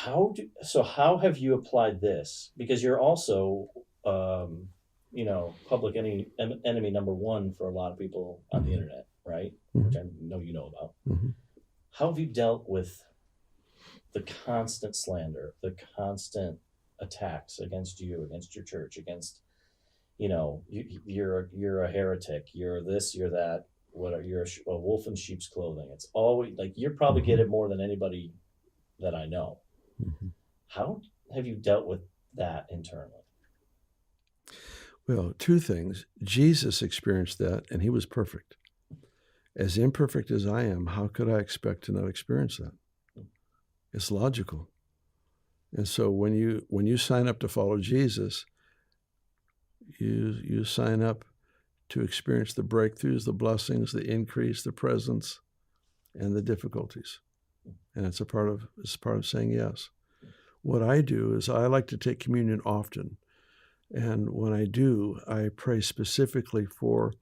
How have you applied this? Because you're also, public enemy number one for a lot of people on the Mhm. internet, right? Which Mhm. I know you know about. Mhm. How have you dealt with the constant slander, the constant attacks against you, against your church, against you're a heretic, you're this, you're that, what you're a wolf in sheep's clothing. It's always like you probably get Mhm. it more than anybody that I know. Mhm. How have you dealt with that internally? Well, two things. Jesus experienced that, and he was perfect. As imperfect as I am, how could I expect to not experience that? It's logical. And so when you sign up to follow Jesus, you sign up to experience the breakthroughs, the blessings, the increase, the presence, and the difficulties. And it's part of saying yes. What I do is I like to take communion often. And when I do, I pray specifically for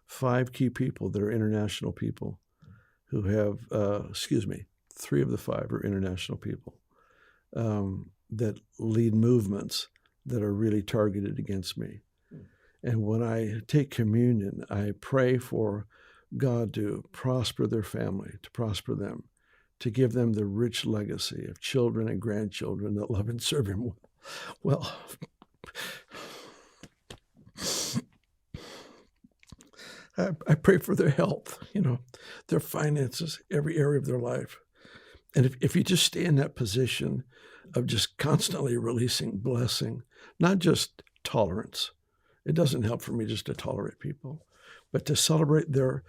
5 key people that are international people who have, 3 of the 5 are international people that lead movements that are really targeted against me. And when I take communion, I pray for God to prosper their family, to prosper them, to give them the rich legacy of children and grandchildren that love and serve Him well. I pray for their health, their finances, every area of their life. And if you just stay in that position of just constantly releasing blessing, not just tolerance, it doesn't help for me just to tolerate people, but to celebrate their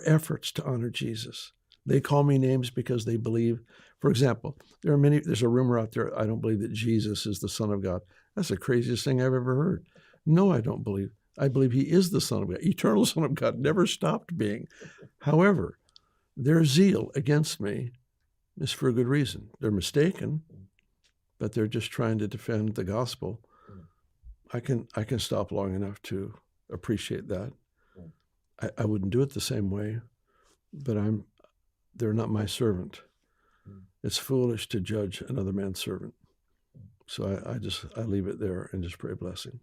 efforts to honor Jesus. They call me names because they believe, for example, there's a rumor out there, I don't believe that Jesus is the Son of God. That's the craziest thing I've ever heard. No, I don't believe. I believe he is the Son of God, eternal Son of God, never stopped being. However, their zeal against me is for a good reason. They're mistaken, but they're just trying to defend the gospel. I can stop long enough to appreciate that. I wouldn't do it the same way, but they're not my servant. It's foolish to judge another man's servant. So I leave it there and just pray blessing.